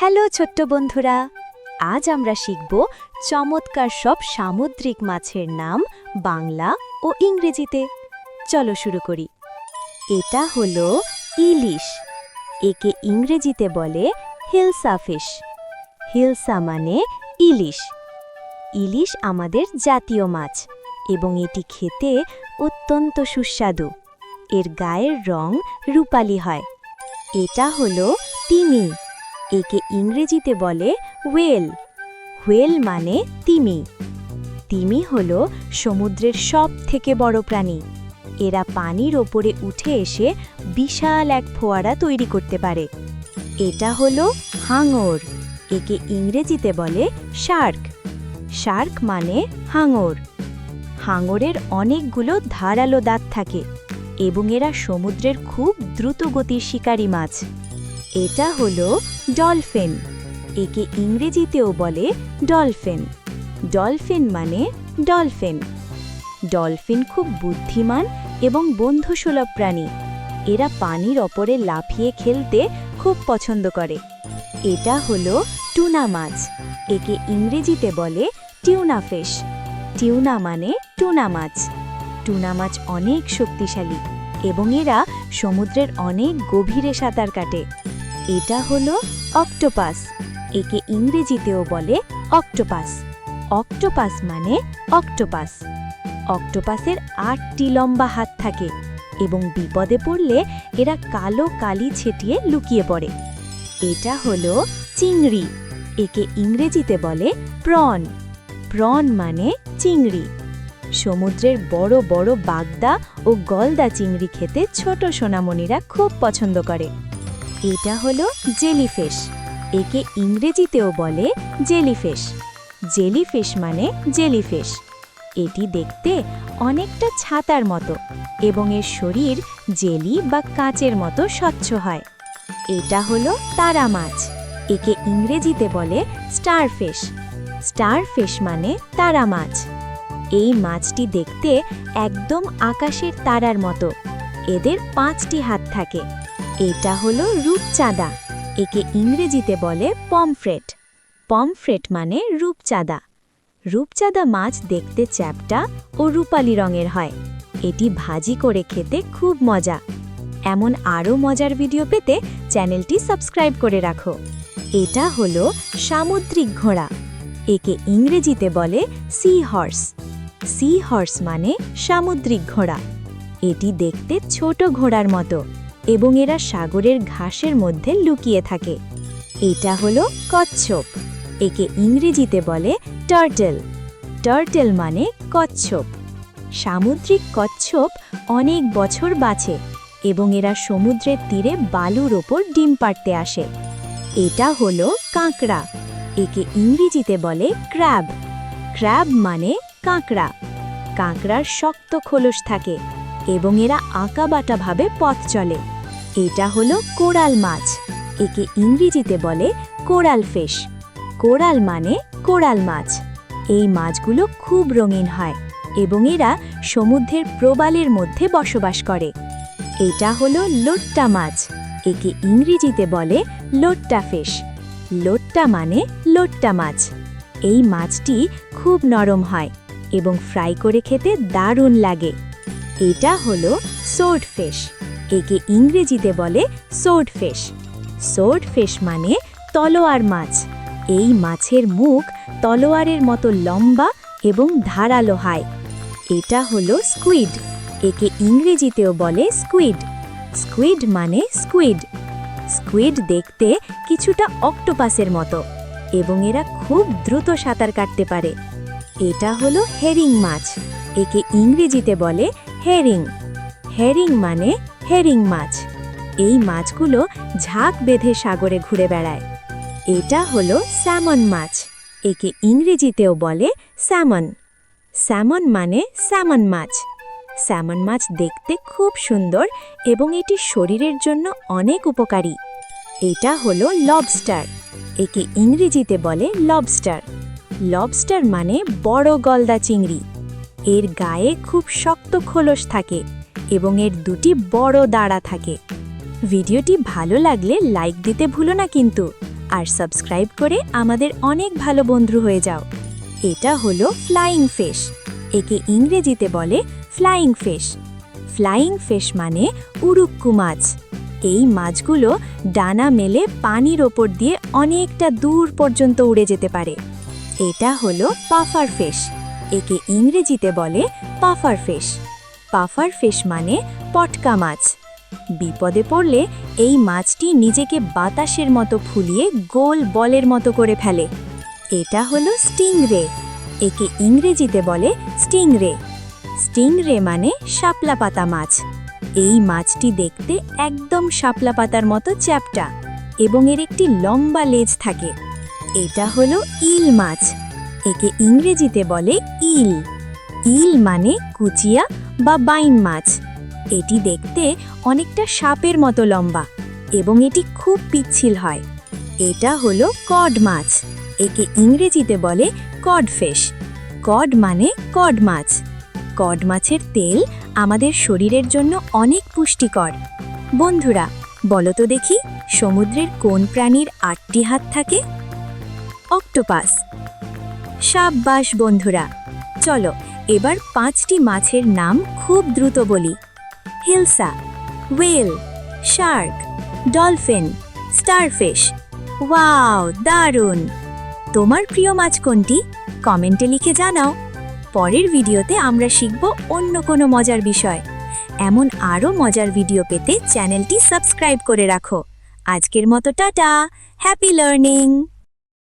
Hello ছোট্ট বন্ধুরা, আজ আমরা শিখব চমৎকার সব সামুদ্রিক মাছের নাম বাংলা ও ইংরেজিতে। চলো শুরু করি। এটা হলো ইলিশ। একে ইংরেজিতে বলে হিলসা ফিশ। হিলসা মানে ইলিশ। ইলিশ আমাদের জাতীয় মাছ এবং এটি খেতে অত্যন্ত সুস্বাদু। এর গায়ের রং রূপালি হয়। এটা হলো তিমি। একে ইংরেজিতে বলে ওয়েল। ওয়েল মানে তিমি। তিমি হলো সমুদ্রের সবথেকে বড় প্রাণী। এরা পানির ওপরে উঠে এসে বিশাল এক ফোয়ারা তৈরি করতে পারে। এটা হলো হাঙর। একে ইংরেজিতে বলে শার্ক। শার্ক মানে হাঙর। হাঙরের অনেকগুলো ধারালো দাঁত থাকে এবং এরা সমুদ্রের খুব দ্রুতগতির শিকারী মাছ। এটা হলো ডলফিন। একে ইংরেজিতেও বলে ডলফিন। ডলফিন মানে ডলফিন। ডলফিন খুব বুদ্ধিমান এবং বন্ধুসুলভ প্রাণী। এরা পানির ওপরে লাফিয়ে খেলতে খুব পছন্দ করে। এটা হলো টুনা মাছ। একে ইংরেজিতে বলে টিউনা ফিশ। টিউনা মানে টুনা মাছ। টুনা মাছ অনেক শক্তিশালী এবং এরা সমুদ্রের অনেক গভীরে সাঁতার কাটে। এটা হলো অক্টোপাস। একে ইংরেজিতেও বলে অক্টোপাস। অক্টোপাস মানে অক্টোপাস। অক্টোপাসের ৮টি লম্বা হাত থাকে এবং বিপদে পড়লে এরা কালো কালি ছিটিয়ে লুকিয়ে পড়ে। এটা হলো চিংড়ি। একে ইংরেজিতে বলে প্রন। প্রন মানে চিংড়ি। সমুদ্রের বড় বড় বাগদা ও গলদা চিংড়ি খেতে ছোট সোনামণিরা খুব পছন্দ করে। এটা হলো জেলিফিশ। একে ইংরেজিতেও বলে জেলিফিশ। জেলিফিশ মানে জেলিফিশ। এটি দেখতে অনেকটা ছাতার মতো এবং এর শরীর জেলি বা কাঁচের মতো স্বচ্ছ হয়। এটা হলো তারা মাছ। একে ইংরেজিতে বলে স্টারফিশ। স্টারফিশ মানে তারা মাছ। এই মাছটি দেখতে একদম আকাশের তারার মতো। এদের 5টি হাত থাকে। এটা হলো রূপচাঁদা। একে ইংরেজিতে বলে পমফ্রেট। পমফ্রেট মানে রূপচাঁদা। রূপচাঁদা মাছ দেখতে চ্যাপ্টা ও রূপালি রঙের হয়। এটি ভাজি করে খেতে খুব মজা। এমন আরও মজার ভিডিও পেতে চ্যানেলটি সাবস্ক্রাইব করে রাখো। এটা হলো সামুদ্রিক ঘোড়া। একে ইংরেজিতে বলে সি হর্স। সি হর্স মানে সামুদ্রিক ঘোড়া। এটি দেখতে ছোট ঘোড়ার মতো এবং এরা সাগরের ঘাসের মধ্যে লুকিয়ে থাকে। এটা হলো কচ্ছপ। একে ইংরেজিতে বলে টার্টেল। টার্টেল মানে কচ্ছপ। সামুদ্রিক কচ্ছপ অনেক বছর বাঁচে এবং এরা সমুদ্রের তীরে বালুর ওপর ডিম পাড়তে আসে। এটা হলো কাঁকড়া। একে ইংরেজিতে বলে ক্র্যাব। ক্র্যাব মানে কাঁকড়া। কাঁকড়ার শক্ত খোলস থাকে এবং এরা আঁকাবাঁকাভাবে পথ চলে। এটা হলো কোরাল মাছ। একে ইংরেজিতে বলে কোরাল ফিশ। কোরাল মানে কোরাল মাছ। এই মাছগুলো খুব রঙিন হয় এবং এরা সমুদ্রের প্রবালের মধ্যে বসবাস করে। এটা হলো লোট্টা মাছ। একে ইংরেজিতে বলে লোট্টা ফিশ। লোট্টা মানে লোট্টা মাছ। এই মাছটি খুব নরম হয় এবং ফ্রাই করে খেতে দারুণ লাগে। এটা হলো সোর্ডফিশ। একে ইংরেজিতে বলে সোর্ডফিশ। সোর্ডফিশ মানে তলোয়ার মাছ। এই মাছের মুখ তলোয়ারের মতো লম্বা এবং ধারালো হয়। এটা হলো স্কুইড। একে ইংরেজিতেও বলে স্কুইড। স্কুইড মানে স্কুইড। স্কুইড দেখতে কিছুটা অক্টোপাসের মতো এবং এরা খুব দ্রুত সাঁতার কাটতে পারে। এটা হলো হেরিং মাছ। একে ইংরেজিতে বলে হেরিং। হেরিং মানে হেরিং মাছ। এই মাছগুলো ঝাঁক বেঁধে সাগরে ঘুরে বেড়ায়। এটা হলো স্যামন মাছ। একে ইংরেজিতেও বলে স্যামন। স্যামন মানে স্যামন মাছ। স্যামন মাছ দেখতে খুব সুন্দর এবং এটি শরীরের জন্য অনেক উপকারী। এটা হলো লবস্টার। একে ইংরেজিতে বলে লবস্টার। লবস্টার মানে বড় গলদা চিংড়ি। এর গায়ে খুব শক্ত খোলস থাকে এবং এর 2টি বড় দাঁড়া থাকে। ভিডিওটি ভালো লাগলে লাইক দিতে ভুলো না কিন্তু। আর সাবস্ক্রাইব করে আমাদের অনেক ভালো বন্ধু হয়ে যাও। এটা হলো ফ্লাইং ফিশ। একে ইংরেজিতে বলে ফ্লাইং ফিশ। ফ্লাইং ফিশ মানে উড়ুক্কু মাছ। এই মাছগুলো ডানা মেলে পানির ওপর দিয়ে অনেকটা দূর পর্যন্ত উড়ে যেতে পারে। এটা হলো পাফার ফিশ। একে ইংরেজিতে বলে পাফার ফিশ। পাফার ফিশ মানে পটকা মাছ। বিপদে পড়লে এই মাছটি নিজেকে বাতাসের মতো ফুলিয়ে গোল বলের মতো করে ফেলে। এটা হলো স্টিংরে। একে ইংরেজিতে বলে স্টিংরে। স্টিংরে মানে শাপলা পাতা মাছ। এই মাছটি দেখতে একদম শাপলা পাতার মতো চ্যাপ্টা এবং এর একটি লম্বা লেজ থাকে। এটা হলো ইল মাছ। একে ইংরেজিতে বলে ইল। ইল মানে কুচিয়া বা বাইন মাছ। এটি দেখতে অনেকটা সাপের মতো লম্বা এবং এটি খুব পিচ্ছিল হয়। এটা হলো কড মাছ। একে ইংরেজিতে বলে কড ফিশ। কড মানে কড মাছ। কড মাছের তেল আমাদের শরীরের জন্য অনেক পুষ্টিকর। বন্ধুরা, বলো তো দেখি, সমুদ্রের কোন প্রাণীর ৮টি হাত থাকে? অক্টোপাস। সাব্বাস বন্ধুরা। চলো এবার 5টি মাছের নাম খুব দ্রুত বলি। Hilsa, well, Shark, dolphin, starfish. Wow, দারুণ! তোমার প্রিয় মাছ কোনটি? কমেন্টে লিখে জানাও। পরের ভিডিওতে আমরা শিখব অন্য কোনো মজার বিষয়। এমন আরও মজার ভিডিও পেতে চ্যানেলটি সাবস্ক্রাইব করে রাখো। আজকের মতো টাটা, হ্যাপি লার্নিং।